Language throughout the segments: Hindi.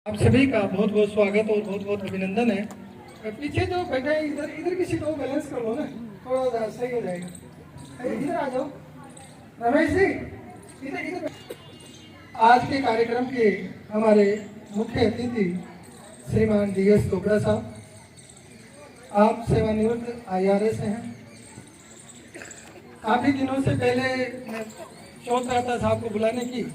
आप सभी का बहुत बहुत स्वागत और बहुत बहुत अभिनंदन है। पीछे जो बैठे हैं इधर इधर की सीट को बैलेंस कर लो ना, थोड़ा सही हो जाएगा। इधर आ जाओ रमेश जी, इधर इधर। आज के कार्यक्रम के हमारे मुख्य अतिथि श्रीमान DS चोपड़ा साहब, आप सेवानिवृत्त IRS हैं। काफी दिनों से पहले मैं सोच रहा था साहब को बुलाने की,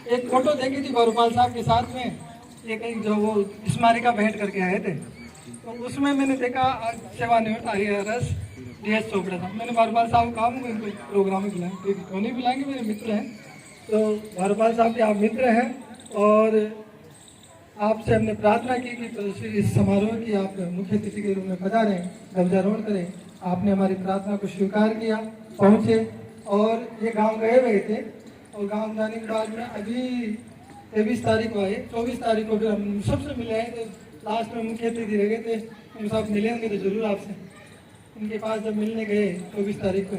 एक फोटो देखी थी गौरपाल साहब के साथ में, एक जो वो स्मारिका भेंट करके आए थे, तो उसमें मैंने देखा सेवानिवृत्त IRS DS चोपड़ा साहब। मैंने गौरपाल साहब को कहा मुझे इनको प्रोग्राम में बुलाएं, क्यों नहीं बुलाएंगे, मेरे मित्र हैं। तो गौरपाल साहब के आप मित्र हैं और आपसे हमने प्रार्थना की कि तो इस समारोह की आप मुख्य अतिथि के रूप में पधारें, ध्वजारोहण करें। आपने हमारी प्रार्थना को स्वीकार किया, पहुँचे और ये गाँव गए हुए थे और गांव जाने के बाद में अभी 23 तारीख को आए, 24 तारीख को भी हम सबसे मिले हैं। तो लास्ट में मुख्य अतिथि रह गए थे, हम सब मिले होंगे तो जरूर आपसे। उनके पास जब मिलने गए 24 तारीख को,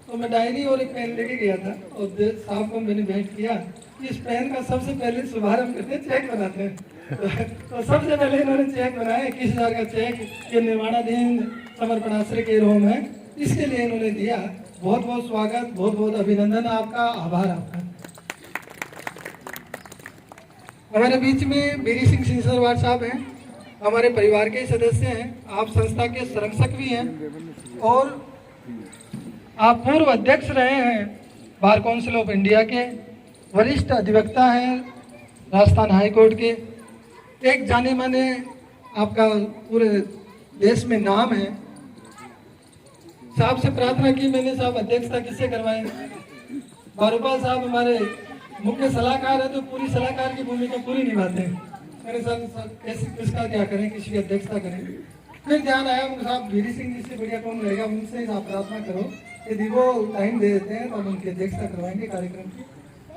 तो मैं डायरी और एक पेन लेके गया था और साहब को मैंने भेंट किया कि इस पेन का सबसे पहले शुभारंभ करते हैं, चेक बनाते हैं। तो सबसे पहले इन्होंने चेक बनाया, 21,000 का चेक, ये निर्माणाधीन समर्पणाश्रय केयर होम है, इसके लिए इन्होंने दिया। बहुत बहुत स्वागत, बहुत बहुत अभिनंदन आपका, आभार आपका। हमारे बीच में बीरी सिंह सिंसरवार साहब हैं, हमारे परिवार के सदस्य हैं। आप संस्था के संरक्षक भी हैं और आप पूर्व अध्यक्ष रहे हैं बार काउंसिल ऑफ इंडिया के, वरिष्ठ अधिवक्ता हैं राजस्थान हाई कोर्ट के, एक जाने माने आपका पूरे देश में नाम है। साहब से प्रार्थना की मैंने, साहब अध्यक्षता किससे करवाएं। गौरपाल साहब हमारे मुख्य सलाहकार है, तो पूरी सलाहकार की भूमिका पूरी निभाते हैं। मैंने साहब कैसे किसका क्या करें, किसी की अध्यक्षता करें। फिर ध्यान आया साहब बीरी सिंह जी से बढ़िया कौन रहेगा, उनसे आप प्रार्थना करो, यदि वो टाइम दे देते हैं तो हम उनकी अध्यक्षता करवाएंगे कार्यक्रम की।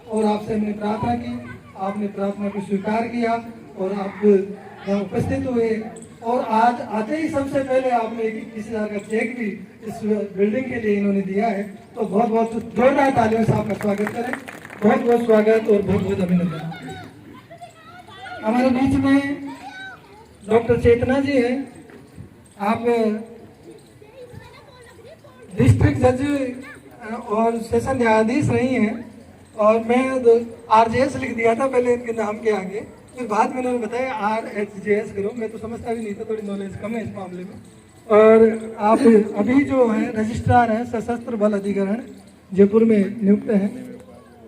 और आपसे हमने प्रार्थना की, आपने प्रार्थना को स्वीकार किया और आप यहाँ उपस्थित हुए। और आज आते ही सबसे पहले आपने 21,000 का चेक भी इस बिल्डिंग के लिए इन्होंने दिया है, तो बहुत बहुत जोरदार तालियों से आपका स्वागत करें। बहुत बहुत स्वागत और बहुत बहुत अभिनंदन। हमारे बीच में डॉक्टर चेतना जी हैं, आप डिस्ट्रिक्ट जज और सेशन न्यायाधीश रही हैं और मैं RJS लिख दिया था पहले इनके नाम के आगे, फिर बाद में उन्होंने बताया RHJS करो, मैं तो समझता भी नहीं था, थोड़ी नॉलेज कम है इस मामले में। और आप अभी जो है रजिस्ट्रार हैं सशस्त्र बल अधिकरण जयपुर में नियुक्त हैं।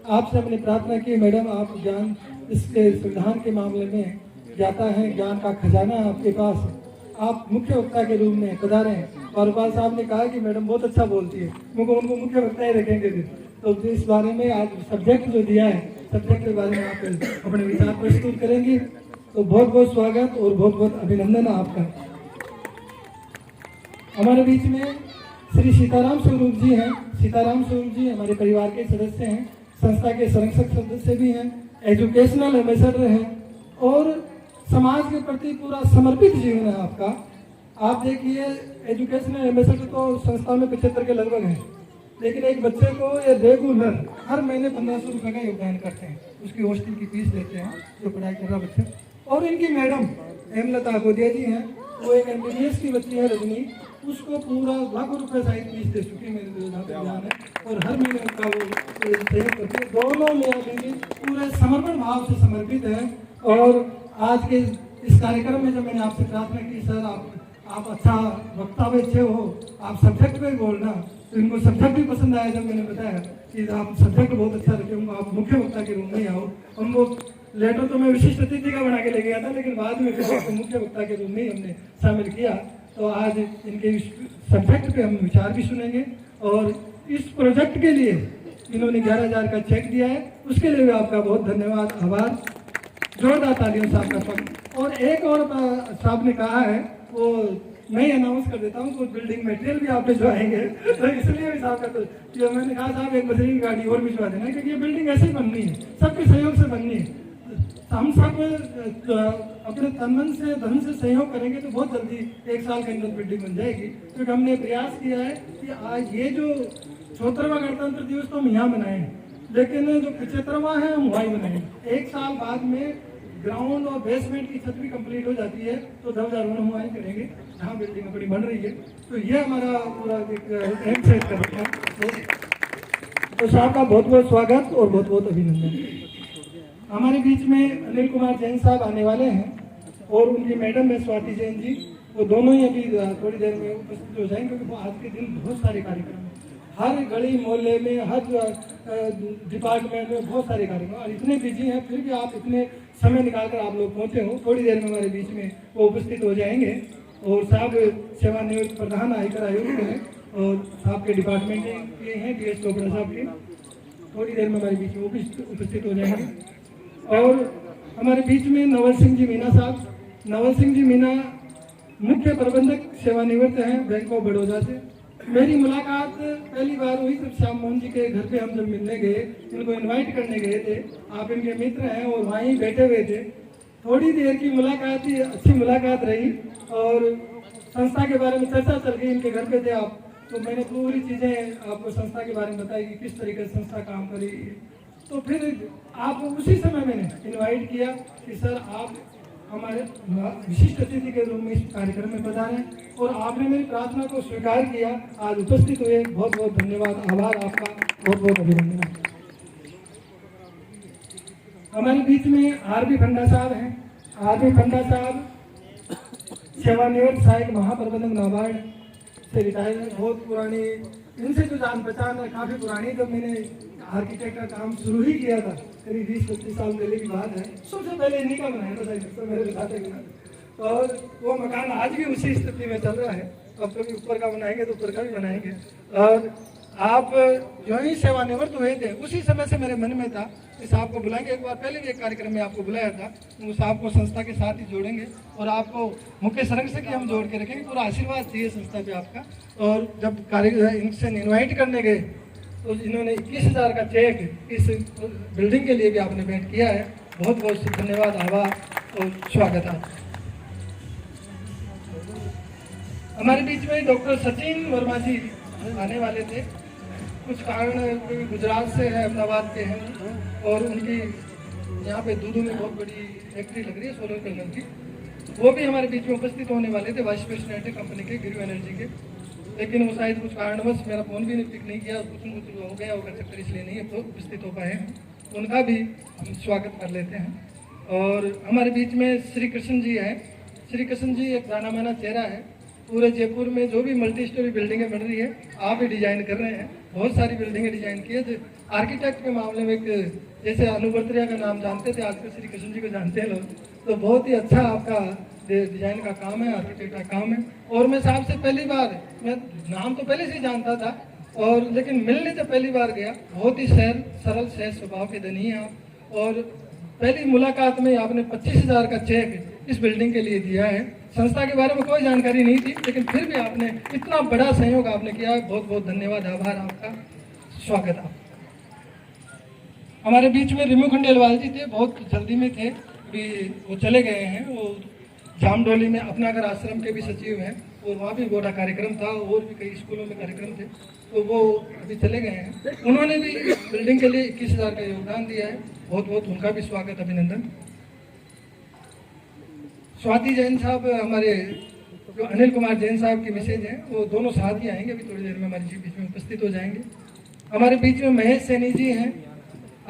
आपसे हमने प्रार्थना की मैडम, आप ज्ञान इसके संविधान के मामले में जाता है, ज्ञान का खजाना आपके पास, आप मुख्य वक्ता के रूप में पधारें। गौरपाल साहब ने कहा कि मैडम बहुत अच्छा बोलती है, उनको मुख्य वक्ता ही रखेंगे। तो इस बारे में आज सब्जेक्ट जो दिया है, सब्जेक्ट के बारे में आप अपने विचार प्रस्तुत करेंगे, तो बहुत बहुत स्वागत और बहुत बहुत अभिनंदन आपका। हमारे बीच में श्री सीताराम स्वरूप जी हैं। सीताराम स्वरूप जी हमारे परिवार के सदस्य हैं, संस्था के संरक्षक सदस्य भी हैं, एजुकेशनल एम्बेसडर हैं और समाज के प्रति पूरा समर्पित जीवन है आपका। आप देखिए एजुकेशनल एम्बेसडर तो संस्था में 75 के लगभग हैं, लेकिन एक बच्चे को ये रेगुलर हर महीने 1500 रुपये का योगदान करते हैं, उसकी हॉस्टल की फीस देते हैं जो पढ़ाई कर रहा बच्चा। और इनकी मैडम हेमलता गोदिया जी हैं, वो एक MBBS की बच्ची है रजनी, उसको पूरा लाखों रुपये सहित फीस दे चुकी है, मेरे ध्यान है। और हर महीने उनका वो सहयोग करती है। दोनों में पूरे समर्पण भाव से समर्पित है। और आज के इस कार्यक्रम में जब मैंने आपसे प्रार्थना की सर आप अच्छा वक्ता भी अच्छे हो, आप सब्जेक्ट पे बोलना, तो इनको सब्जेक्ट भी पसंद आया। जब मैंने बताया कि आप सब्जेक्ट बहुत अच्छा रखे होंगे, आप मुख्य वक्ता के रूप में आओ। उनको लेटर तो मैं विशिष्ट अतिथि का बना के ले गया था, लेकिन बाद में फिर मुख्य वक्ता के रूप में ही हमने शामिल किया। तो आज इनके सब्जेक्ट पे हम विचार भी सुनेंगे और इस प्रोजेक्ट के लिए इन्होंने 11,000 का चेक दिया है, उसके लिए भी आपका बहुत धन्यवाद, आभार, जोरदार तालियों से आपका स्वागत। और एक और साहब ने कहा है, वो मैं अनाउंस कर देता हूँ, कुछ बिल्डिंग मटेरियल भी आप भिजवाएंगे, तो इसलिए भी साहब का मैंने कहा साहब एक बजरी की गाड़ी और भिजवा देना, क्योंकि ये बिल्डिंग ऐसे ही बननी है, सबके सहयोग से बननी है। हम सब अपने तन मन से धन से सहयोग करेंगे तो बहुत जल्दी 1 साल के अंदर बिल्डिंग बन जाएगी। क्योंकि हमने प्रयास किया है कि आज ये जो 74वां गणतंत्र दिवस तो हम यहाँ मनाएं, लेकिन जो 75वां है हम वहीं बनाएंगे। 1 साल बाद में ग्राउंड और बेसमेंट की छत भी कंप्लीट हो जाती है तो ध्वजारोहण हम वहीं करेंगे जहाँ बिल्डिंग बड़ी बन रही है। तो ये हमारा पूरा एक एम सेट कर रखा है। तो साहब का बहुत बहुत स्वागत और बहुत बहुत अभिनंदन। हमारे बीच में अनिल कुमार जैन साहब आने वाले हैं और उनकी मैडम है स्वाति जैन जी, वो दोनों ही अभी थोड़ी देर में उपस्थित हो जाएंगे क्योंकि आज के दिन बहुत सारे कार्यक्रम हैं। हर गली मोहल्ले में, हर डिपार्टमेंट में बहुत सारे कार्यक्रम और इतने बिजी हैं, फिर भी आप इतने समय निकाल कर आप लोग पहुँचे हो। थोड़ी देर में हमारे बीच में वो उपस्थित हो जाएंगे और साहब सेवानिवृत्त प्रधान आयकर आयुक्त हैं और साहब के डिपार्टमेंट के हैं DS चोपड़ा साहब के, थोड़ी देर में हमारे बीच में उपस्थित हो जाएंगे। और हमारे बीच में नवल सिंह जी मीना साहब, नवल सिंह जी मीना मुख्य प्रबंधक सेवानिवृत्त हैं बैंक ऑफ बड़ौदा से। मेरी मुलाकात पहली बार हुई जब श्याम मोहन जी के घर पे हम जब मिलने गए, इनको इनवाइट करने गए थे। आप इनके मित्र हैं और वहीं बैठे हुए थे। थोड़ी देर की मुलाकात ही अच्छी मुलाकात रही और संस्था के बारे में चर्चा चल गई। इनके घर पे थे आप, तो मैंने पूरी चीज़ें आपको संस्था के बारे में बताई कि किस तरीके से संस्था काम कर रही है। तो फिर आप उसी समय मैंने इनवाइट किया कि सर आप हमारे विशिष्ट अतिथि के रूप में इस कार्यक्रम में पधारें और आपने मेरी प्रार्थना को स्वीकार किया, आज उपस्थित हुए। बहुत बहुत धन्यवाद, आभार आपका, बहुत बहुत अभिनंदन। हमारे बीच में RB खन्ना साहब हैं। RB खन्ना साहब सेवानिवृत्त सहायक महाप्रबंधक नाबार्ड से रिटायर है। बहुत पुरानी इनसे जो जान पहचान है काफ़ी पुरानी। जब मैंने आर्किटेक्ट का काम शुरू ही किया था करीब 20-25 साल पहले की बात है, सबसे पहले इन्हीं का बनाया था तो मेरे बताते हैं। और वो मकान आज भी उसी स्थिति में चल रहा है। अब कभी ऊपर का बनाएंगे तो ऊपर का भी बनाएंगे। और आप जो ही सेवानिवृत्त हुए थे उसी समय से मेरे मन में था कि साहब को बुलाएंगे। एक बार पहले भी एक कार्यक्रम में आपको बुलाया था, तो साहब को संस्था के साथ ही जोड़ेंगे और आपको मुख्य संरक्षक हम जोड़ के रखेंगे। पूरा आशीर्वाद चाहिए संस्था पे आपका। और जब इनसे इन्वाइट करने गए तो इन्होंने 21,000 का चेक इस बिल्डिंग के लिए भी आपने भेंट किया है। बहुत बहुत धन्यवाद, आभार और स्वागत है। हमारे बीच में डॉक्टर सचिन वर्मा जी आने वाले थे। कुछ कारण गुजरात से है, अहमदाबाद के हैं और उनकी यहाँ पे दूध में बहुत बड़ी फैक्ट्री लग रही है सोलर पैनल की। वो भी हमारे बीच में उपस्थित होने वाले थे, वाइस प्रेसिडेंट है कंपनी के गिरु एनर्जी के। लेकिन वो शायद कुछ कारणवश मेरा फ़ोन भी पिक नहीं किया, कुछ हो गया होगा चक्कर, इसलिए नहीं तो उपस्थित हो पाए हैं। उनका भी हम स्वागत कर लेते हैं। और हमारे बीच में श्री कृष्ण जी हैं। श्री कृष्ण जी एक जाना माना चेहरा है। पूरे जयपुर में जो भी मल्टी स्टोरी बिल्डिंगें बन रही है आप ही डिजाइन कर रहे हैं। बहुत सारी बिल्डिंगें डिजाइन की है। आर्किटेक्ट के मामले में एक जैसे अनुभर्त्रिया का नाम जानते थे, आजकल श्री कृष्ण जी को जानते हैं लोग। तो बहुत ही अच्छा आपका डिजाइन का काम है, आर्किटेक्ट का काम है। और मैं साहब से पहली बार, मैं नाम तो पहले से जानता था और लेकिन मिलने तो पहली बार गया। बहुत ही सरल सहज स्वभाव के धनी हैं आप। और पहली मुलाकात में आपने 25,000 का चेक इस बिल्डिंग के लिए दिया है। संस्था के बारे में कोई जानकारी नहीं थी, लेकिन फिर भी आपने इतना बड़ा सहयोग आपने किया है। बहुत बहुत धन्यवाद, आभार आपका, स्वागत है। हमारे बीच में रिमू खंडेलवाल जी थे, बहुत जल्दी में थे, अभी वो चले गए हैं। वो जामडोली में अपना घर आश्रम के भी सचिव हैं और वहाँ भी बड़ा कार्यक्रम था और भी कई स्कूलों में कार्यक्रम थे, तो वो अभी चले गए हैं। उन्होंने भी बिल्डिंग के लिए 21,000 का योगदान दिया है। बहुत बहुत उनका भी स्वागत, अभिनंदन। स्वाति जैन साहब हमारे जो अनिल कुमार जैन साहब की मिसेज हैं, वो दोनों साथ ही आएंगे, अभी थोड़ी देर में हमारे बीच में उपस्थित हो जाएंगे। हमारे बीच में महेश सैनी जी हैं।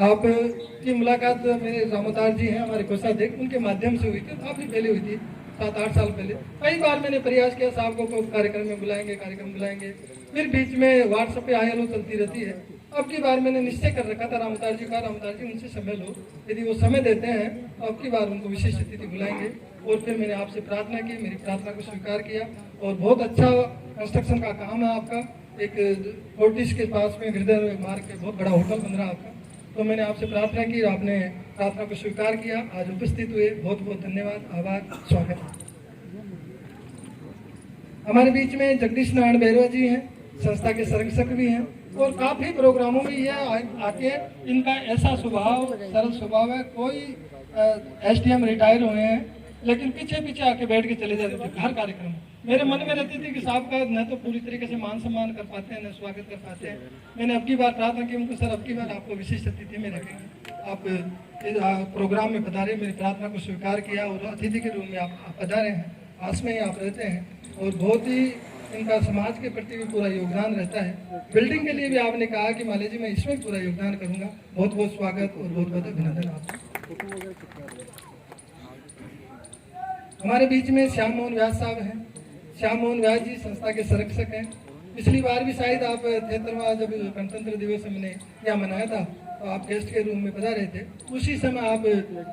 आपकी मुलाकात मेरे रामोदार जी हैं हमारे कोषाध्यक्ष, उनके माध्यम से हुई थी, काफ़ी पहले हुई थी, 7-8 साल पहले। कई बार मैंने प्रयास किया साहब को कार्यक्रम में बुलाएंगे, फिर बीच में व्हाट्सएप पे ILO चलती रहती है। अब की बार मैंने निश्चय कर रखा था रामोदार जी उनसे समय लो, यदि वो समय देते हैं अब की बार उनको विशेष अतिथि बुलाएंगे। और फिर मैंने आपसे प्रार्थना की, मेरी प्रार्थना को स्वीकार किया। और बहुत अच्छा कंस्ट्रक्शन का काम है आपका। एक फोर्टिस के पास में हृदय मार्ग के बहुत बड़ा होटल बन रहा आपका। तो मैंने आपसे प्रार्थना की, आपने प्रार्थना को स्वीकार किया, आज उपस्थित हुए। बहुत बहुत धन्यवाद, आभार, स्वागत। हमारे बीच में जगदीश नारायण बैरवा जी हैं, संस्था के संरक्षक भी हैं और काफ़ी प्रोग्रामों में ये आके इनका ऐसा स्वभाव, सरल स्वभाव है। कोई SDM रिटायर हुए हैं लेकिन पीछे आके बैठ के चले जाते थे हर कार्यक्रम में। मेरे मन में रहती थी कि साहब का न तो पूरी तरीके से मान सम्मान कर पाते हैं, न स्वागत कर पाते हैं। मैंने अब की बार प्रार्थना की उनको, सर अब की बार आपको विशिष्ट अतिथि में रखेंगे, आप इस प्रोग्राम में पधारे। मेरी प्रार्थना को स्वीकार किया और अतिथि के रूप में आप पधारे हैं, पास में ही आप रहते हैं और बहुत ही इनका समाज के प्रति भी पूरा योगदान रहता है। बिल्डिंग के लिए भी आपने कहा कि माले जी मैं इसमें पूरा योगदान करूँगा। बहुत बहुत स्वागत और बहुत बहुत अभिनंदन आपका। हमारे बीच में श्याम मोहन व्यास साहब हैं। श्याम मोहन व्यास जी संस्था के संरक्षक हैं। पिछली बार भी शायद आप 73वां जब गणतंत्र दिवस हमने यहाँ मनाया था तो आप गेस्ट के रूम में पधारे थे। उसी समय आप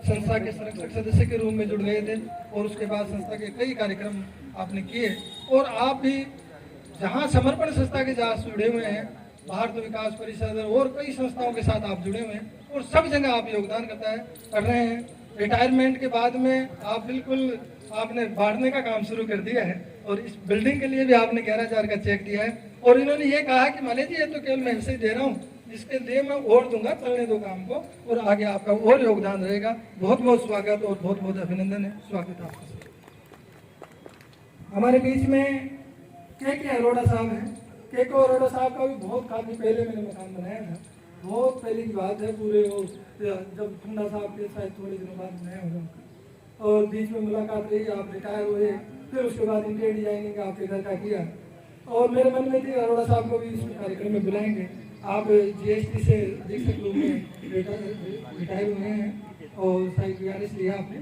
संस्था के संरक्षक सदस्य के रूम में जुड़ गए थे और उसके बाद संस्था के कई कार्यक्रम आपने किए। और आप भी जहाँ समर्पण संस्था के जहाँ जुड़े हुए हैं, भारत विकास परिषद और कई संस्थाओं के साथ आप जुड़े हुए हैं और सब जगह आप योगदान कर रहे हैं। रिटायरमेंट के बाद में आप बिल्कुल आपने बांटने का काम शुरू कर दिया है और इस बिल्डिंग के लिए भी आपने 11,000 का चेक दिया है। और इन्होंने ये कहा कि माले जी ये तो केवल मैं ऐसे ही दे रहा हूँ, इसके लिए मैं और दूंगा, चलने दो काम को और आगे आपका और योगदान रहेगा। बहुत बहुत स्वागत और बहुत बहुत अभिनंदन है। स्वागत है आपका। हमारे बीच में के अरोड़ा साहब हैं। के अरोड़ा साहब का भी बहुत काफी पहले मैंने मकान बनाया था, बहुत पहले की बात है। पूरे वो जब ठंडा साहब के शायद थोड़े दिनों बाद बनाया होगा और बीच में मुलाकात रही, आप रिटायर हुए, फिर उसके बाद इंटीरियर डिजाइनिंग आपके घर का किया और मेरे मन में थी अरोड़ा साहब को भी इस कार्यक्रम में बुलाएंगे। आप GST से अधीक्षक रूप में रिटायर हुए हैं और शायद BRS लिया आपने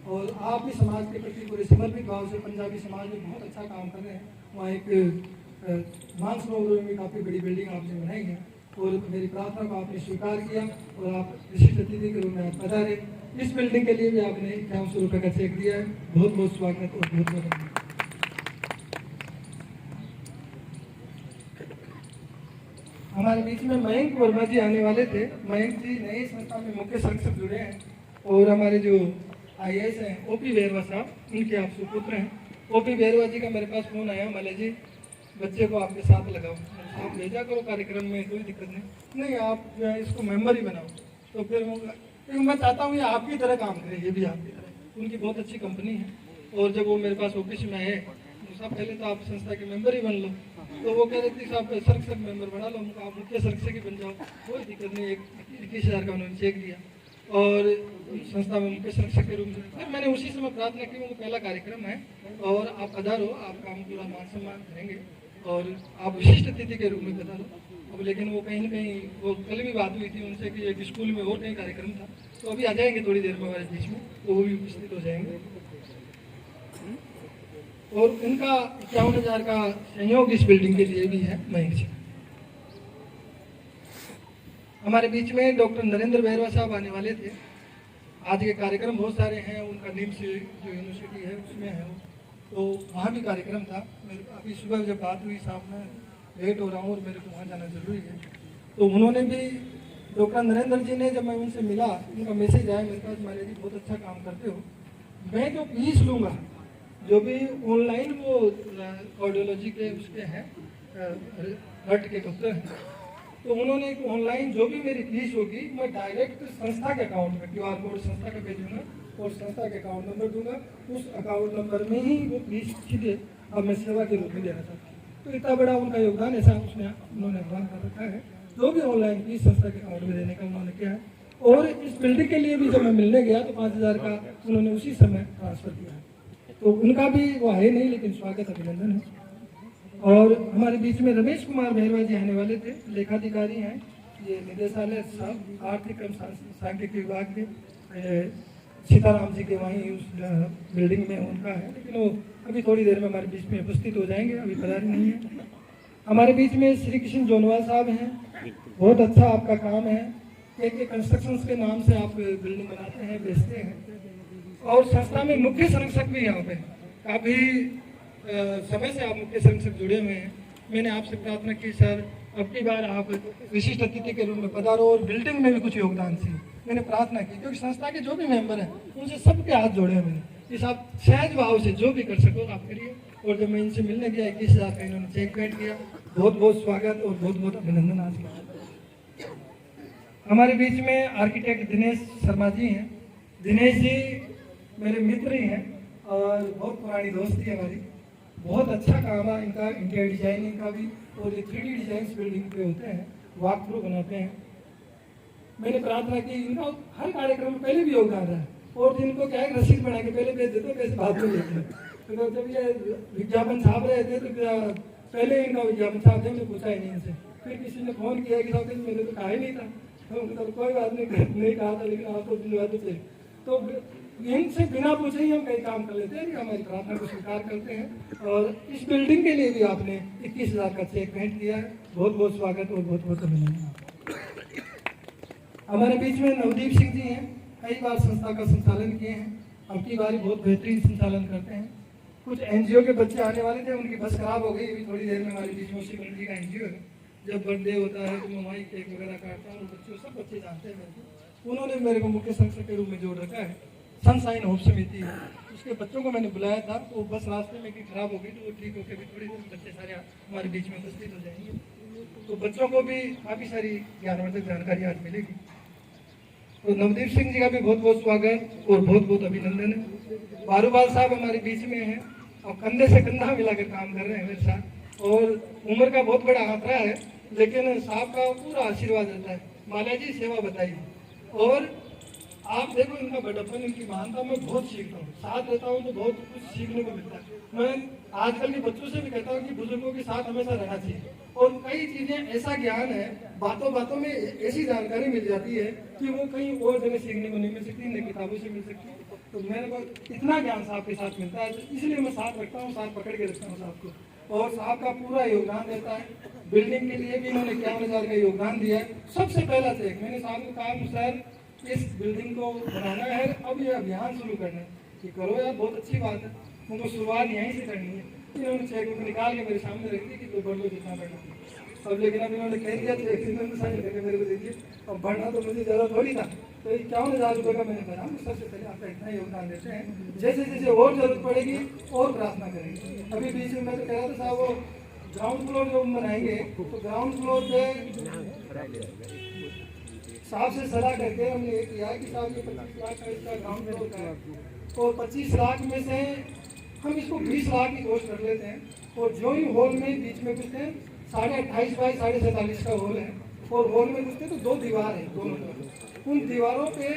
और आप भी समाज के प्रति पूरे समर्पित भाव से पंजाबी समाज में बहुत अच्छा काम कर रहे हैं। वहाँ एक मानसरोवर में काफ़ी बड़ी बिल्डिंग आपने बनाई है और मेरी प्रार्थना को आपने स्वीकार किया और आप विशिष्ट अतिथि के रूप में आप पधारे। इस बिल्डिंग के लिए भी आपने 5100 रुपये का चेक दिया है। बहुत बहुत स्वागत और बहुत बहुत धन्यवाद। हमारे बीच में मयंक वर्मा जी आने वाले थे। मयंक जी नई संस्था में मुख्य संरक्षक जुड़े हैं और हमारे जो IAS हैं OP बेरवा साहब, उनके आप सुपुत्र हैं। OP बेरवा जी का मेरे पास फोन आया, माले जी बच्चे को आपके साथ लगाओ, आप भेजा करो कार्यक्रम में, कोई दिक्कत नहीं आप जो है इसको मेंबर ही बनाओ। तो फिर मैं चाहता हूँ ये आपकी तरह काम करे, ये भी आपकी तरह। उनकी बहुत अच्छी कंपनी है और जब वो मेरे पास ऑफिस में आए तो साहब पहले तो आप संस्था के मेंबर ही बन लो। तो वो कह रहे थे साहब संरक्षक मेंबर बना लो, आप मुख्य संरक्षक ही बन जाओ, कोई दिक्कत नहीं। 21,000 का उन्होंने चेक दिया और संस्था में मुख्य संरक्षक के रूप में फिर मैंने उसी समय प्रार्थना की। वो पहला कार्यक्रम है और आप पधारो, आपका हम पूरा मान सम्मान करेंगे और आप विशिष्ट अतिथि के रूप में पधारो। अब लेकिन वो कहीं ना कहीं वो कल भी बात हुई थी उनसे कि एक स्कूल में और कहीं कार्यक्रम था, तो अभी आ जाएंगे थोड़ी देर में हमारे बीच में, तो वो भी उपस्थित हो जाएंगे। और इनका 51,000 का सहयोग इस बिल्डिंग के लिए भी है मयंक जी। हमारे बीच में डॉक्टर नरेंद्र बैरवा साहब आने वाले थे। आज के कार्यक्रम बहुत सारे हैं, उनका निम्स जो यूनिवर्सिटी है उसमें है, तो वहाँ भी कार्यक्रम था। अभी सुबह जब बात हुई साहब मैं लेट हो रहा हूँ और मेरे को वहाँ जाना जरूरी है, तो उन्होंने भी डॉक्टर नरेंद्र जी ने, जब मैं उनसे मिला, उनका मैसेज आया मेरे पास, माले जी बहुत अच्छा काम करते हो, मैं जो फीस लूँगा जो भी ऑनलाइन वो कार्डियोलॉजी के उसके हैं हार्ट के डॉक्टर हैं, तो उन्होंने ऑनलाइन जो भी मेरी फीस होगी मैं डायरेक्ट संस्था के अकाउंट में QR कोड संस्था का भेजूंगा और संस्था के अकाउंट नंबर दूंगा। उस अकाउंट नंबर में ही वो फीस सीधे अब मैं सेवा के रूप में देना चाहता हूँ। तो इतना बड़ा उनका योगदान ऐसा उन्होंने अभियान कर रखा है, जो भी ऑनलाइन फीस संस्था के अकाउंट में देने का उन्होंने किया है। और इस बिल्डिंग के लिए भी जब मैं मिलने गया तो 5,000 का उन्होंने उसी समय ट्रांसफर किया है, तो उनका भी वो है नहीं, लेकिन स्वागत अभिनंदन है। और हमारे बीच में रमेश कुमार मेहरवा जी आने वाले थे, लेखाधिकारी हैं, ये निदेशालय आर्थिक एवं सांख्यिकी विभाग के, सीताराम जी के वहीं उस बिल्डिंग में उनका है, लेकिन वो अभी थोड़ी देर में हमारे बीच में उपस्थित हो जाएंगे, अभी पधारे नहीं है। हमारे बीच में श्री कृष्ण जोनवाल साहब हैं, बहुत अच्छा आपका काम है, एक कंस्ट्रक्शंस के नाम से आप बिल्डिंग बनाते हैं, बेचते हैं और संस्था में मुख्य संरक्षक भी यहाँ पे काफ़ी समय से आप मुख्य संरक्षक जुड़े हुए हैं। मैंने आपसे प्रार्थना की सर अब की बार आप विशिष्ट अतिथि के रूप में पधारो और बिल्डिंग में भी कुछ योगदान से मैंने प्रार्थना की, क्योंकि संस्था के जो भी मेंबर हैं उनसे सबके हाथ जोड़े हैं मैंने, इस आप सहज भाव से जो भी कर सको आप करिए। और जब मैं इनसे मिलने गया 21,000 का इन्होंने चेक पेड किया, बहुत बहुत स्वागत और बहुत बहुत अभिनंदन आज का। हमारे बीच में आर्किटेक्ट दिनेश शर्मा जी हैं। दिनेश जी मेरे मित्र ही हैं और बहुत पुरानी दोस्ती है हमारी, बहुत अच्छा काम है इनका, इंटीरियर डिजाइनिंग का भी, और ये 3D डिजाइन बिल्डिंग पे होते हैं, वॉक थ्रू बनाते हैं। मैंने प्रार्थना की इनका हर कार्यक्रम में पहले भी योगदान रहा है, और जिनको क्या है रसीद बना के पहले भेज देते पैसे बाद में लेते हैं। तो जब ये विज्ञापन छाप रहे थे तो पहले इनका विज्ञापन छाप थे, मैंने पूछा ही नहीं इनसे। फिर किसी ने फोन किया कि साहब मैंने तो कहा ही नहीं था, तो कोई बात नहीं कहा था, लेकिन आपको दिलवा थे। तो इनसे बिना पूछे ही हम कई काम कर लेते हैं, हमारी प्रार्थना को स्वीकार करते हैं। और इस बिल्डिंग के लिए भी आपने 21,000 का चेक भेंट किया है, बहुत बहुत स्वागत और बहुत बहुत अभिनंदन। हमारे बीच में नवदीप सिंह जी हैं, कई बार संस्था का संचालन किए हैं, अब की बारी बहुत बेहतरीन संचालन करते हैं। कुछ एनजीओ के बच्चे आने वाले थे, उनकी बस खराब हो गई, अभी थोड़ी देर में हमारे बीच में उसी मंडी का एनजीओ है। जब बर्थडे होता है तो मैं वहीं केक वगैरह काटता हूँ, बच्चे सब बच्चे जानते हैं मेरे को। उन्होंने मेरे को मुख्य संरक्षक के रूप में जोड़ रखा है, सनशाइन होप समिति है। उसके बच्चों को मैंने बुलाया था, वो बस रास्ते में खराब हो गई, तो वो ठीक होकर भी थोड़ी देर बच्चे सारे हमारे बीच में उपस्थित हो जाएंगे, तो बच्चों को भी काफ़ी सारी ज्ञानवर्धक जानकारी आज मिलेगी। तो नवदीप सिंह जी का भी बहुत बहुत स्वागत और बहुत बहुत अभिनंदन है। बारूबाल साहब हमारे बीच में हैं और कंधे से कंधा मिलाकर काम कर रहे हैं मेरे साथ, और उम्र का बहुत बड़ा आंकड़ा है, लेकिन साहब का पूरा आशीर्वाद रहता है। माला जी सेवा बताइए, और आप देखो इनका बड़प्पन, इनकी महानता मैं बहुत सीखता हूँ, साथ रहता हूँ तो बहुत कुछ सीखने को मिलता है। मैं आजकल के बच्चों से भी कहता हूँ कि बुजुर्गों के साथ हमेशा रहना चाहिए, और कई चीजें ऐसा ज्ञान है, बातों बातों में ऐसी जानकारी मिल जाती है कि वो कहीं और जगह सीखने को नहीं मिल सकती, न किताबों से मिल सकती। तो मेरे को इतना ज्ञान साहब के साथ मिलता है, तो इसलिए मैं साथ रखता हूँ, साथ पकड़ के रखता हूँ साहब को। और साहब का पूरा योगदान रहता है बिल्डिंग के लिए भी, इन्होंने 51,000 का योगदान दिया है। सबसे पहला चेक मैंने साहब को कहा, सर इस बिल्डिंग को बनाना है, अब ये अभियान शुरू करना है कि करो यार, बहुत अच्छी बात है, उनको शुरुआत यहीं से करनी है। इन्होंने चेक बुक निकाल के मेरे सामने रख दी कि तो बढ़ लो जितना बढ़ना अब, लेकिन अब इन्होंने कह दिया चेक साइन करके मेरे को दीजिए, अब बढ़ना तो मुझे ज़्यादा थोड़ी था। तो 51,000 रुपये का मैंने कहा सबसे पहले आपका इतना योगदान देते हैं, जैसे जैसे और जरूरत पड़ेगी और प्रार्थना करेंगे। अभी बीच में मैं तो कह रहा था साहब, वो ग्राउंड फ्लोर जो बनाएंगे तो ग्राउंड फ्लोर पे साहब से सलाह करके हमने ये किया कि साहब ये 25 लाख का इसका ग्राउंड फ्लोर का है, तो 25 लाख में से हम इसको 20 लाख की कोशिश कर लेते हैं, और जो ही हॉल में बीच में घुसते हैं 28.5 बाई 47.5 का हॉल है, और हॉल में घुसते तो 2 दीवार है, 2 मतलब उन दीवारों पे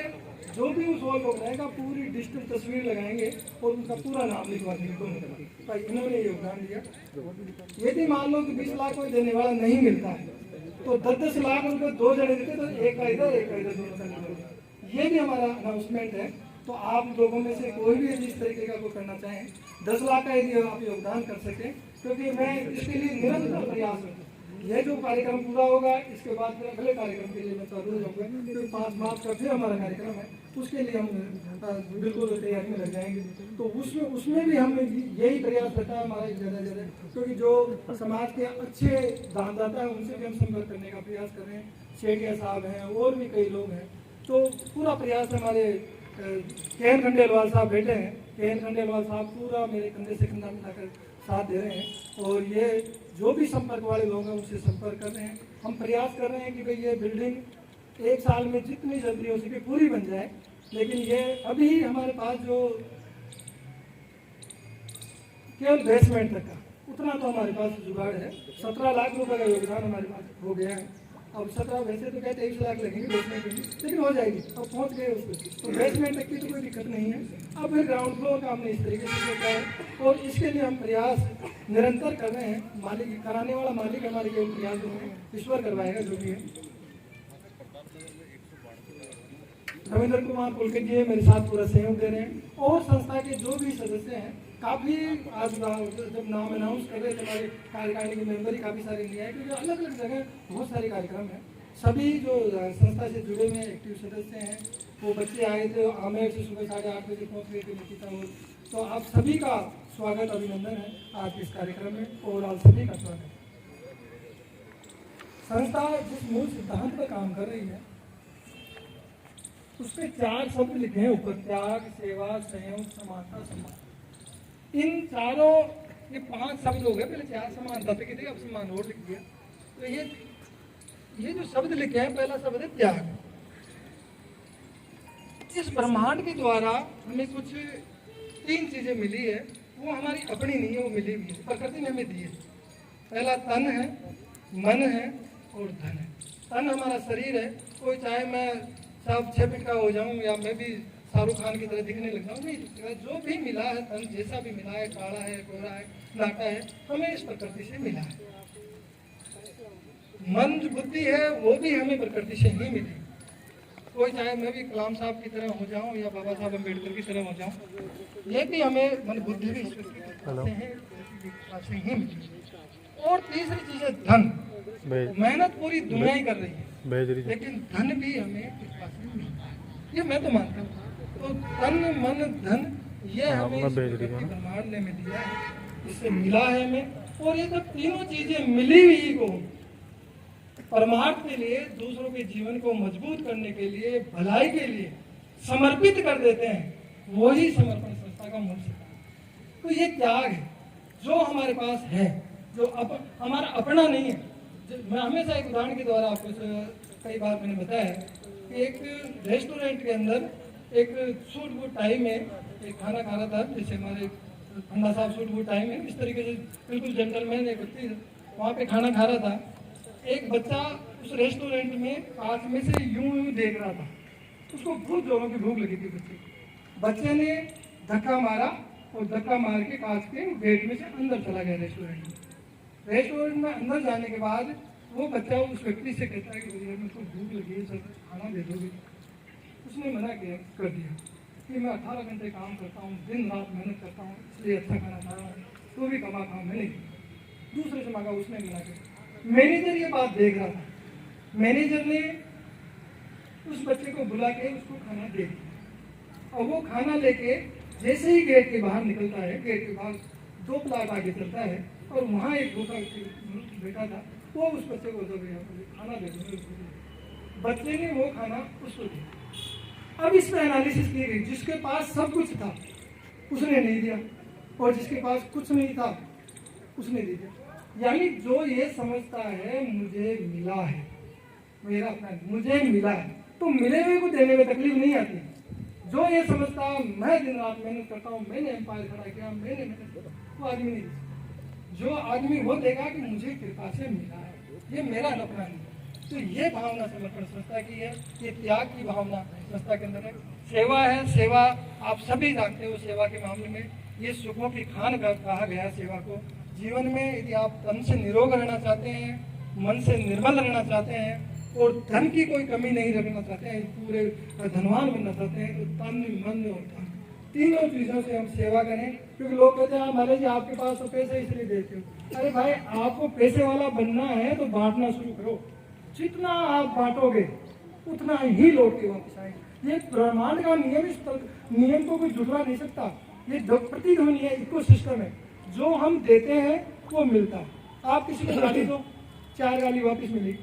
जो भी उस हॉल को बनाएगा पूरी डिजिटल तस्वीर लगाएंगे और उनका पूरा नाम लिखवा देंगे। तो इन्होंने योगदान दिया। यदि मान लो कि 20 लाख कोई देने वाला नहीं मिलता है तो 10-10 लाख उनको 2 जने देते, तो एक का इधर एक का इधर, दोनों का इधर। ये भी हमारा अनाउंसमेंट है। तो आप लोगों में से कोई भी यदि इस तरीके का कोई करना चाहें, 10 लाख का यदि आप योगदान कर सकें, क्योंकि मैं इसके लिए निरंतर प्रयास करता हूँ। यह जो कार्यक्रम पूरा होगा, इसके बाद फिर अगले कार्यक्रम के लिए मैं चालू हो जाऊँगा। फिर 5 मार्च का फिर हमारा कार्यक्रम है, उसके लिए हम बिल्कुल तैयारी में लग जाएंगे। तो उसमें भी हम यही प्रयास रहता है हमारा ज़्यादा ज़्यादा, क्योंकि जो समाज के अच्छे दानदाता हैं उनसे भी हम संपर्क करने का प्रयास कर रहे हैं। शेठिया साहब हैं और भी कई लोग हैं, तो पूरा प्रयास हमारे KN खंडेलवाल साहब बैठे हैं। KN खंडेलवाल साहब पूरा मेरे कंधे से कंधा मिलाकर साथ दे रहे हैं, और ये जो भी संपर्क वाले लोग हैं उनसे संपर्क कर रहे हैं। हम प्रयास कर रहे हैं कि भाई ये बिल्डिंग 1 साल में जितनी जल्दी हो सके पूरी बन जाए, लेकिन ये अभी हमारे पास जो केवल बेसमेंट तक का उतना तो हमारे पास जुगाड़ है। 17 लाख रुपए का योगदान हमारे पास हो गया है। अब 17 वैसे तो कहते 23 लाख लगेंगे बेसमेंट के लिए, लेकिन हो जाएगी, अब पहुंच गए उसको, तो बेसमेंट तक की तो कोई दिक्कत नहीं है। अब फिर ग्राउंड फ्लोर का हमने इस तरीके से सोचा है, और इसके लिए हम प्रयास निरंतर कर रहे हैं। मालिक कराने वाला मालिक हमारे केवल प्रयास जो है ईश्वर करवाएगा जो भी है। रविंद्र कुमार पुलकित जी मेरे साथ पूरा सहयोग दे रहे हैं, और संस्था के जो भी सदस्य हैं काफ़ी, आज जब नाम अनाउंस कर रहे थे हमारे कार्यकारिणी के मेंबर ही काफ़ी सारे लिए हैं, क्योंकि अलग अलग जगह बहुत सारे कार्यक्रम हैं। सभी जो संस्था से जुड़े हुए एक्टिव सदस्य हैं, वो बच्चे आए थे आमेर से सुबह 8:30 बजे पहुँच गए थे निकिता और, तो आप सभी का स्वागत अभिनंदन है आज इस कार्यक्रम में, और आप सभी का स्वागत। संस्था जिस मूल सिद्धांत पर काम कर रही है उस पर 4 शब्द लिखे हैं ऊपर: त्याग, सेवा, संयोग, समानता, सम्मान। इन चारों, ये 5 शब्द हो गए, पहले 4 समानता पे कितने, अब सम्मान और लिख दिया। तो ये जो शब्द लिखे हैं, पहला शब्द है त्याग। इस ब्रह्मांड के द्वारा हमें कुछ 3 चीजें मिली है, वो हमारी अपनी नहीं है, वो मिली हुई है, प्रकृति ने हमें दी है। पहला तन है, मन है और धन है। तन हमारा शरीर है, कोई चाहे मैं साहब 6 फीट का हो जाऊं या मैं भी शाहरुख खान की तरह दिखने लग जाऊं, नहीं, जो भी मिला है तन जैसा भी मिला है, काला है, गोरा है, नाटा है, हमें इस प्रकृति से मिला है। मन जो बुद्धि है वो भी हमें प्रकृति से ही मिली। कोई चाहे मैं भी कलाम साहब की तरह हो जाऊं या बाबा साहब अम्बेडकर की तरह हो जाऊं, ये भी हमें मन बुद्धि भी ईश्वर की कृपा से ही मिली। और तीसरी चीज है धन। मेहनत पूरी दुनिया ही कर रही है, लेकिन धन भी हमें कृपा से मिलता है, ये मैं तो मानता हूँ। तो तन मन धन ये हमें ब्रह्मांड ने में दिया है, इससे मिला है हमें। और ये जब तीनों चीजें मिली हुई को परमार्थ के लिए, दूसरों के जीवन को मजबूत करने के लिए, भलाई के लिए समर्पित कर देते हैं, वही समर्पण संस्था का मूल सिद्धांत है। तो ये त्याग है जो हमारे पास है, जो हमारा अपना नहीं है। मैं हमेशा एक उदाहरण के द्वारा आपको कई बार मैंने बताया है कि एक रेस्टोरेंट के अंदर एक सूट बूट टाई में एक खाना खा रहा था, जैसे हमारे खन्ना साहब सूट बूट टाई में, इस तरीके से बिल्कुल जेंटलमैन एक व्यक्ति वहाँ पे खाना खा रहा था। एक बच्चा उस रेस्टोरेंट में कांच में से यूं देख रहा था, उसको बहुत जोरों की भूख लगी थी। बच्चे ने धक्का मारा और धक्का मार के कांच के गेट में से अंदर चला गया रेस्टोरेंट में। रेस्टोरेंट में अंदर जाने के बाद वो बच्चा उस व्यक्ति से कहता है कि भैया मेरे को भूख लगी है, सर खाना दे दोगे? उसने मना किया कर दिया कि मैं 18 घंटे काम करता हूँ, दिन रात मेहनत करता हूँ, इसलिए अच्छा खाना खा रहा हूँ, तो भी कमा खाऊँ, मैं नहीं। दूसरे से मांगा, उसने मना किया। मैनेजर ये बात देख रहा था, मैनेजर ने उस बच्चे को बुला के उसको खाना दे दिया। और वो खाना लेके जैसे ही गेट के बाहर निकलता है, गेट के बाहर 2 प्लाट आगे चलता है और वहाँ एक दूसरा बेटा था, वो उस बच्चे को खाना दे दिया। बच्चे ने वो खाना उसको दिया। अब इसमें एनालिसिस की गई, जिसके पास सब कुछ था उसने नहीं दिया, और जिसके पास कुछ नहीं था उसने दे दिया। यानी जो ये समझता है मुझे मिला है, मेरा अपना मुझे मिला है, तो मिले हुए को देने में तकलीफ नहीं आती। जो ये समझता है मैं दिन रात मेहनत करता हूँ, मैंने एम्पायर खड़ा किया, मैंने मेहनत किया, वो आदमी नहीं। जो आदमी वो देगा कि मुझे कृपा से मिला है, ये मेरा अपना नहीं। तो ये भावना समर्पण संस्था की है, ये त्याग की भावना संस्था के अंदर है। सेवा है, सेवा आप सभी जानते हो, सेवा के मामले में ये सुखों की खान कहा गया सेवा को। जीवन में यदि आप तन से निरोग रहना चाहते हैं, मन से निर्मल रहना चाहते हैं और धन की कोई कमी नहीं रखना चाहते हैं, पूरे धनवान बनना चाहते हैं, तो तन मन और धन तीनों चीजों से हम सेवा करें। क्योंकि लोग कहते हैं महाराज जी आपके पास तो पैसे इसलिए देते हो। अरे भाई, आपको पैसे वाला बनना है तो बांटना शुरू करो। जितना आप बांटोगे उतना ही लौट के वापस आएगा। ये ब्रह्मांड का नियम, इस नियम को कोई जुटवा नहीं सकता। ये प्रतिध्वनि है, इकोसिस्टम है। जो हम देते हैं वो मिलता है। आप किसी को गाली दो, 4 गाली वापस मिलेगी।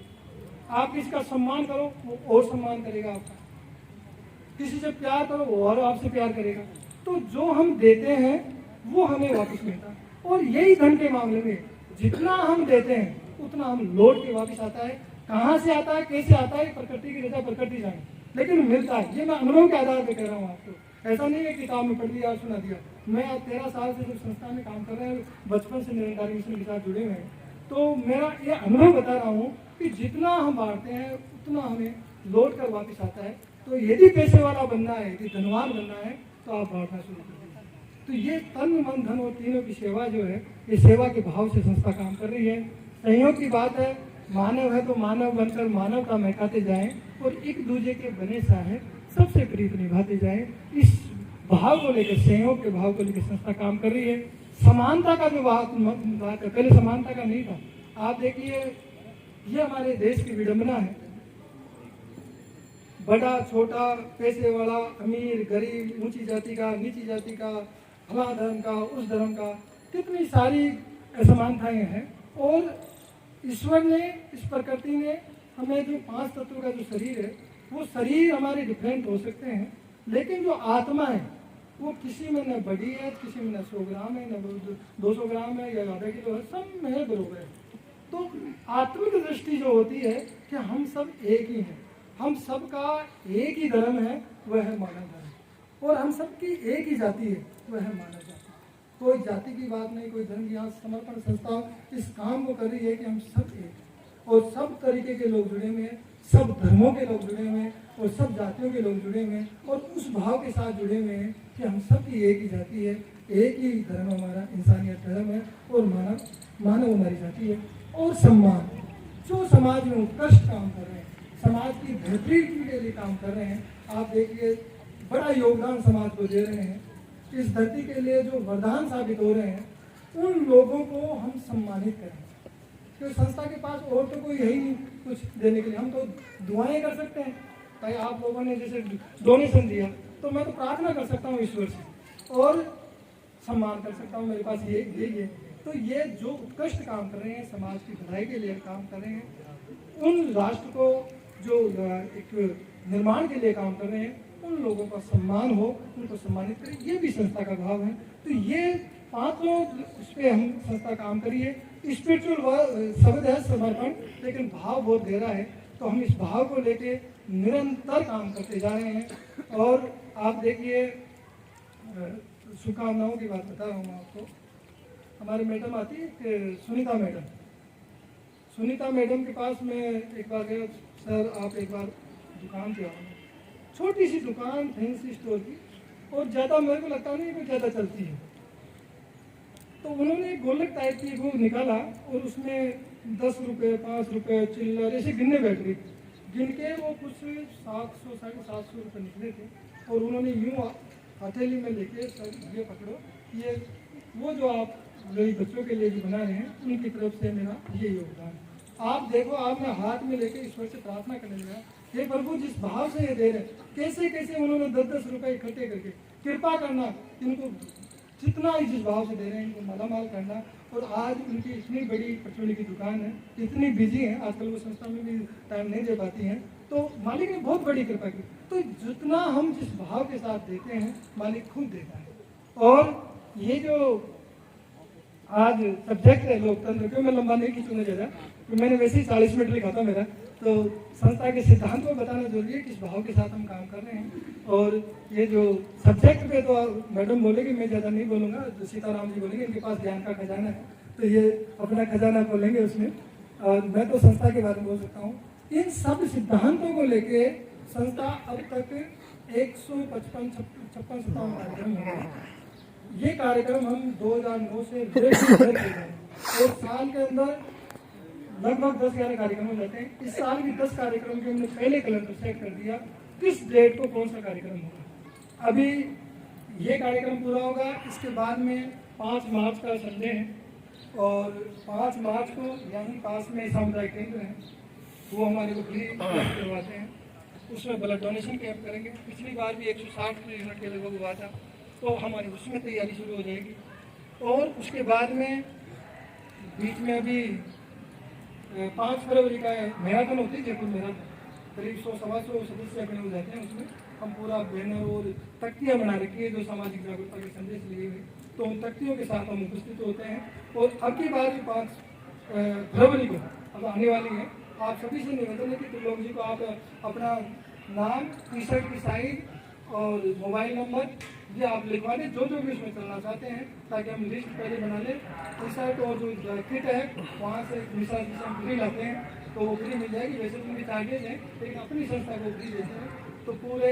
आप किसी का सम्मान करो, वो और सम्मान करेगा आपका। किसी से प्यार करो, वो और आपसे प्यार करेगा। तो जो हम देते हैं वो हमें वापस मिलता है। और यही धन के मामले में जितना हम देते हैं उतना हम लौट के वापस आता है। कहाँ से आता है, कैसे आता है, प्रकृति की रजा प्रकृति जाने, लेकिन मिलता है। ये मैं अनुभव के आधार पर कह रहा हूँ आपको। ऐसा नहीं है किताब में पढ़ लिया, सुना दिया। मैं आज 13 साल से जब संस्था में काम कर रहे हैं, बचपन से निरंकारी मिशन के साथ जुड़े हुए हैं, तो मेरा ये अनुभव बता रहा हूँ कि जितना हम बांटते हैं उतना हमें लौट कर वापस आता है। तो यदि पैसे वाला बनना है, यदि धनवान बनना है, तो आप बांटना शुरू कर दीजिए। तो ये तन मन धन और तीनों की सेवा जो है, ये सेवा के भाव से संस्था काम कर रही है। संयोग की बात है, मानव है तो मानव बनकर मानव का महकाते जाएं और एक दूसरे के बने साहे सबसे प्रीत निभाते जाएं। इस भाव को लेकर, संयोग के भाव को लेकर संस्था काम कर रही है। समानता का जो बात है, पहले समानता का नहीं था। आप देखिए, ये हमारे देश की विडंबना है। बड़ा छोटा, पैसे वाला, अमीर, गरीब, ऊंची जाति का, नीची जाति का, फला धर्म का, उस धर्म का, कितनी सारी असमानताएं हैं। और ईश्वर ने, इस प्रकृति ने हमें जो 5 तत्वों का जो शरीर है, वो शरीर हमारे डिफरेंट हो सकते हैं, लेकिन जो आत्मा है वो किसी में न बड़ी है, किसी में न 100 ग्राम है, न 200 ग्राम है, या आधा किलो है, सब में बराबर है। तो आत्मिक दृष्टि जो होती है कि हम सब एक ही हैं, हम सबका एक ही धर्म है, वह है मानव धर्म, और हम सबकी एक ही जाति है, वह है मानव जाति। कोई जाति की बात नहीं, कोई धर्म की। यहाँ समर्पण संस्था इस काम को कर रही है कि हम सब एक, और सब तरीके के लोग जुड़े हुए हैं, सब धर्मों के लोग जुड़े हुए हैं और सब जातियों के लोग जुड़े हुए हैं, और उस भाव के साथ जुड़े हुए हैं कि हम सब की एक ही जाति है, एक ही धर्म हमारा इंसानियत धर्म है, और मानव हमारी जाति है। और सम्मान, जो समाज में उत्कृष्ट काम कर रहे हैं, समाज की बेहतरी के लिए काम कर रहे हैं, आप देखिए बड़ा योगदान समाज को दे रहे हैं, इस धरती के लिए जो वरदान साबित हो रहे हैं, उन लोगों को हम सम्मानित करें। क्योंकि संस्था के पास और तो कोई है ही नहीं कुछ देने के लिए, हम तो दुआएं कर सकते हैं। भाई आप लोगों ने जैसे डोनेशन दिया तो मैं तो प्रार्थना कर सकता हूँ ईश्वर से और सम्मान कर सकता हूँ, मेरे पास ये तो ये जो उत्कृष्ट काम कर रहे हैं, समाज की भलाई के लिए काम कर रहे हैं, उन राष्ट्र को जो एक निर्माण के लिए काम कर रहे हैं, उन लोगों का सम्मान हो, उनको सम्मानित करें, ये भी संस्था का भाव है। तो ये पांचों उस पर हम संस्था काम करिए। स्पिरिचुअल शब्द है समर्पण, लेकिन भाव बहुत गहरा है, तो हम इस भाव को लेके निरंतर काम करते जा रहे हैं। और आप देखिए, शुभकामनाओं की बात बता रहा हूँ मैं आपको। हमारी मैडम आती है सुनीता मैडम के पास मैं एक बार गया, सर आप एक बार दुकान पे आओ, छोटी सी दुकान फैंसी स्टोर की, और ज़्यादा मेरे को लगता नहीं कि ज़्यादा चलती है। तो उन्होंने एक गोलक टाइप की वो निकाला और उसमें 10 रुपये 5 रुपये चिल्लर ऐसे गिनने बैठ गई, गिन के वो कुछ 700 750 रुपये निकले थे। और उन्होंने यूँ हथेली में लेके, सर ये पकड़ो, ये वो जो आप बच्चों के लिए जो बना रहे हैं, उनकी तरफ से मेरा ये योगदान। आप देखो, आप मैं हाथ में लेके ईश्वर से प्रार्थना करने लगा, हे प्रभु जिस भाव से ये दे रहे, कैसे कैसे उन्होंने 10-10 रुपए इकट्ठे करके कृपा करना, इनको जितना ही जिस भाव से दे रहे हैं इनको मालामाल करना। और आज उनकी इतनी बड़ी परचूनी की दुकान है, इतनी बिजी है, आजकल वो संस्था में भी टाइम नहीं दे पाती हैं, तो मालिक ने बहुत बड़ी कृपा की। तो जितना हम जिस भाव के साथ देते हैं, मालिक खुद देता है। और ये जो आज सब्जेक्ट है लोकतंत्र, क्यों मैं लंबा नहीं खींचूंगा ज़्यादा, तो मैंने वैसे ही 40 मिनट लिखा था मेरा, तो संस्था के सिद्धांत को बताना जरूरी है, किस भाव के साथ हम काम कर रहे हैं। और ये जो सब्जेक्ट पे तो मैडम बोलेगी, मैं ज़्यादा नहीं बोलूँगा, तो सीताराम जी बोलेंगे, इनके पास ज्ञान का खजाना है, तो ये अपना खजाना खोलेंगे उसमें। और मैं तो संस्था के बारे में बोल सकता हूँ। इन सब सिद्धांतों को लेके संस्था अब तक 156 कार्यक्रम हो गए। ये कार्यक्रम हम 2009 से और साल के अंदर लगभग 10-11 कार्यक्रम हो जाते हैं। इस साल भी 10 कार्यक्रम के हमने पहले कैलेंडर सेट कर दिया, किस डेट को कौन सा कार्यक्रम होगा। अभी ये कार्यक्रम पूरा होगा, इसके बाद में 5 मार्च का संडे है, और 5 मार्च को यहीं पास में सामुदायिक केंद्र है, वो हमारे को फ्री करवाते हैं, उसमें ब्लड डोनेशन कैंप करेंगे। पिछली बार भी 160 यूनिट के लगभग हुआ था, तो हमारी उसमें तैयारी शुरू हो जाएगी। और उसके बाद में बीच में अभी 5 फरवरी का मैराथन होती है, जयपुर मैराथन, करीब 100-125 सदस्य अपने हो जाते हैं। उसमें हम पूरा बैनर और तख्तियाँ बना रखी है जो सामाजिक जागरूकता के संदेश लिए हुए, तो उन तख्तियों के साथ हम उपस्थित होते हैं। और अब की बार 5 फरवरी को अब आने वाली है, आप सभी से निवेदन है कि त्रिलोक जी को आप अपना नाम, टी-शर्ट की साइज और मोबाइल नंबर ये आप लिखवा दें, जो भी उसमें चलना चाहते हैं, ताकि हम लिस्ट पहले बना लें। टी-शर्ट और जो किट है वहाँ से मिसाल हम फ्री लाते हैं, तो वो फ्री मिल जाएगी। वैसे तो उनके चार्जेज हैं, लेकिन अपनी संस्था को फ्री देते हैं। तो पूरे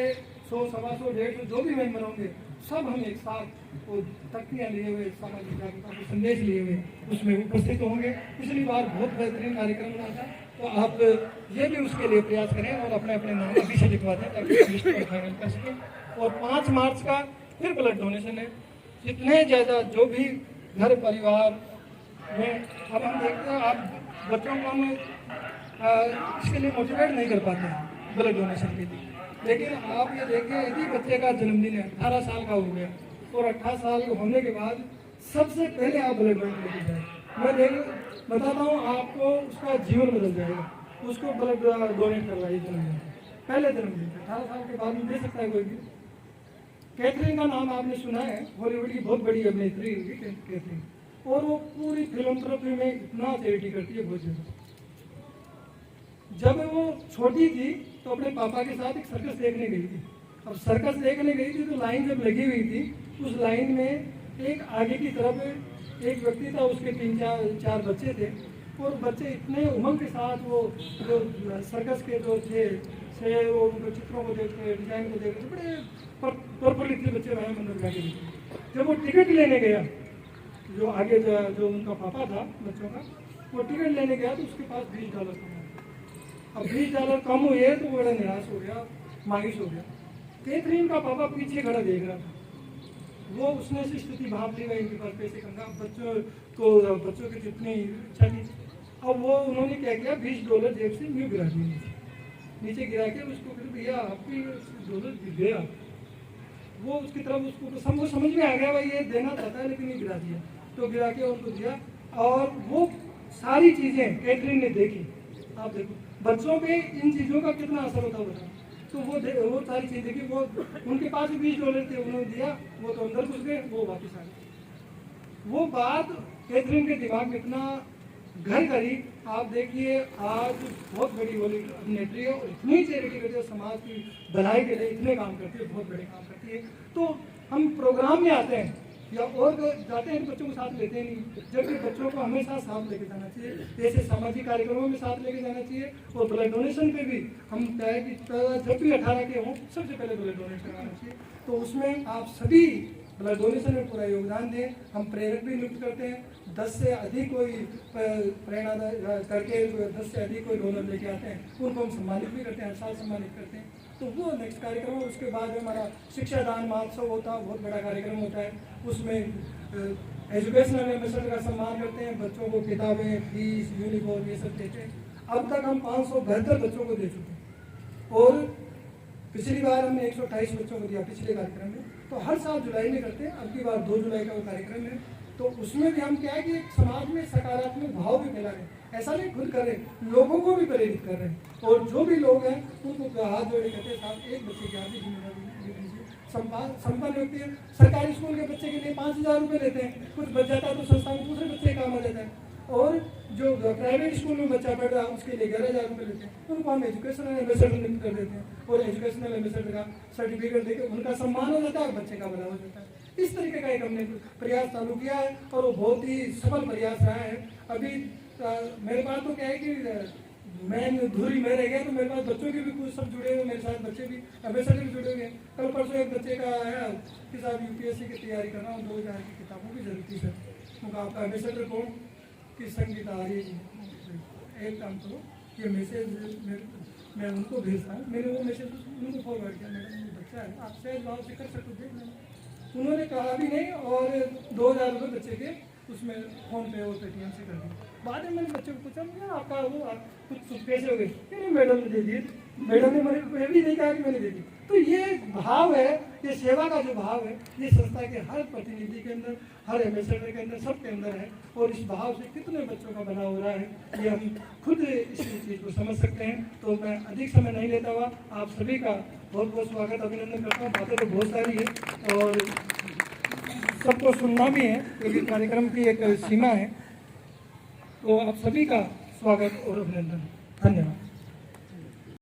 100, 125, 150 जो भी मेंबर होंगे, सब हम एक साथ वो तख्तियाँ लिए हुए, सामाजिक जागरूकता के संदेश लिए हुए उसमें उपस्थित होंगे। पिछली बार बहुत बेहतरीन कार्यक्रम हुआ था, तो आप ये भी उसके लिए प्रयास करें और अपने अपने नाम अभी से लिखवा दें ताकि लिस्ट पर फाइनल कर सकें। और 5 मार्च का फिर ब्लड डोनेशन है। जितने ज़्यादा जो भी घर परिवार में, अब हम देखते हैं आप बच्चों को हम इसके लिए मोटिवेट नहीं कर पाते हैं ब्लड डोनेशन के लिए, लेकिन आप ये देखिए, यदि बच्चे का जन्मदिन है, 18 साल का हो गया, और 18 साल होने के बाद सबसे पहले आप ब्लड डोनेट लेके जाए। मैं बताता हूँ आपको, उसका जीवन बदल जाएगा। उसको ब्लड डोनेट करवाइए जन्मदिन, पहले जन्मदिन 18 साल के बाद में दे सकता है कोई भी। कैथरीन का नाम आपने सुना है, हॉलीवुड की बहुत बड़ी अभिनेत्री होगी कैथरीन, और वो पूरी फिल्मोग्राफी में इतना चैरिटी करती है, बहुत ज़्यादा। जब वो छोटी थी तो अपने पापा के साथ एक सर्कस देखने गई थी। अब सर्कस देखने गई थी तो लाइन जब लगी हुई थी, उस लाइन में एक आगे की तरफ एक व्यक्ति था, उसके 3-4 बच्चे थे और बच्चे इतने उमंग के साथ वो जो सर्कस के जो थे से वो उनको चित्रों को देखते, डिजाइन को देखते, बड़े प्रफुल्लित बच्चे वहाँ मंदिर जाके देखते। जब वो टिकट लेने गया, जो आगे जो उनका पापा था बच्चों का, वो टिकट लेने गया तो उसके पास $20 कम। अब $20 कम हुए तो वो बड़ा निराश हो गया, मायूस हो गया। कैथरीन का पापा पीछे खड़ा देख रहा था, वो उसने से स्थिति भाप ली, इनके पास पैसे कम था, बच्चों की जितनी इच्छा थी। अब वो उन्होंने क्या किया, $20 जेब से न्यू गिरा दिए, नीचे गिरा के उसको फिर भैया आपकी $20 गिर गया। वो उसकी तरफ उसको समझ में आ गया भाई ये देना चाहता है लेकिन ये गिरा दिया, तो गिरा के उनको दिया। और वो सारी चीज़ें कैथरीन ने देखी। आप देखो बच्चों पे इन चीज़ों का कितना असर होता होगा। तो वो सारी चीज़ देखी, वो उनके पास $20 थे, उन्होंने दिया, वो तो अंदर घुस गए, वो वापस आ गए। वो बात कैथरीन के दिमाग में इतना घर करी। आप देखिए आज बहुत बड़ी बॉलीवुड अभिनेत्री है और इतनी चैरिटी करती है, समाज की भलाई के लिए इतने काम करती है, बहुत बड़े काम करती है। तो हम प्रोग्राम में आते हैं या और जाते हैं, बच्चों को साथ लेते हैं नहीं, जबकि बच्चों को हमेशा साथ लेके जाना चाहिए। ऐसे सामाजिक कार्यक्रमों में साथ लेके जाना चाहिए। और ब्लड डोनेशन पे भी हम चाहे कि जब भी 18 के हों सबसे पहले ब्लड डोनेट करवाना चाहिए। तो उसमें आप सभी ब्लड डोनेशन में पूरा योगदान दें। हम प्रेरक भी नियुक्त करते हैं, 10 से अधिक कोई प्रेरणा करके 10 से अधिक कोई डोनर लेके आते हैं, उनको हम सम्मानित भी करते हैं, हर साल सम्मानित करते हैं। तो वो नेक्स्ट कार्यक्रम है। उसके बाद हमारा शिक्षा दान महोत्सव होता है, बहुत बड़ा कार्यक्रम होता है। उसमें एजुकेशनल एम्बेसडर का सम्मान करते हैं, बच्चों को किताबें, फीस, यूनिफॉर्म ये सब देते हैं। अब तक हम 572 बच्चों को दे चुके हैं और पिछली बार हमने 128 बच्चों को दिया पिछले कार्यक्रम में। तो हर साल जुलाई में करते हैं, अब की बार 2 जुलाई का वो कार्यक्रम है। तो उसमें भी हम क्या है कि समाज में सकारात्मक भाव भी फैला रहे हैं, ऐसा नहीं खुद कर रहे, लोगों को भी प्रेरित कर रहे हैं। और जो भी लोग हैं उनको हाथ जोड़े कहते हैं साहब एक बच्चे की आधी जिम्मेदारी लीजिए। संपन्न व्यक्ति है, सरकारी स्कूल के बच्चे के लिए 5,000 रुपये लेते हैं, कुछ बच जाता है तो संस्था में दूसरे बच्चे काम आ जाता है। और जो प्राइवेट स्कूल में बच्चा पढ़ रहा है उसके लिए 11,000 रुपये लेते हैं, उनको हम एजुकेशनल एम्बेसडर नियुक्त कर देते हैं और एजुकेशनल एम्बेसडर का सर्टिफिकेट देकर उनका सम्मान हो जाता है, बच्चे का भला हो जाता है। इस तरीके का एक हमने प्रयास चालू किया है और वो बहुत ही सफल प्रयास रहा है। अभी मेरे पास तो क्या है कि मैं धूरी में रह गया तो मेरे पास बच्चों के भी कुछ सब जुड़े हुए, मेरे साथ बच्चे भी एम्बेसडर भी जुड़े हुए हैं। कल परसों एक बच्चे का है कि साहब UPSC की तैयारी कर रहा हूँ, 2000 की किताबों की जरूरत थी सर। उनका आपका एम्बेसडर कौन कि संगीता आर्य जी। एक काम करो, ये मैसेज मैं उनको भेजता हूँ। मैंने वो मैसेज उनको फॉरवर्ड किया, मैडम बच्चा है आप सहज भाव से कर सकते देख लें। उन्होंने कहा भी नहीं और 2,000 रुपये बच्चे के उसमें फ़ोन पे और पेटीएम से कर दिए। बाद में मैंने बच्चे को पूछा भैया आपका वो आप कुछ पैसे हो गए, नहीं मैडम ने दे दिए। मैडम ने मुझे भी नहीं कहा कि मैंने दे दी। तो ये भाव है, ये सेवा का जो भाव है, ये संस्था के हर प्रतिनिधि के अंदर, हर एम्बेसडर के अंदर, सबके अंदर है। और इस भाव से कितने बच्चों का भला हो रहा है ये हम खुद इस चीज़ को समझ सकते हैं। तो मैं अधिक समय नहीं लेता हुआ आप सभी का बहुत बहुत स्वागत अभिनंदन करता हूँ। बातें तो बहुत सारी है और सबको सुनना भी है क्योंकि कार्यक्रम की एक सीमा है। तो आप सभी का स्वागत और अभिनंदन, धन्यवाद।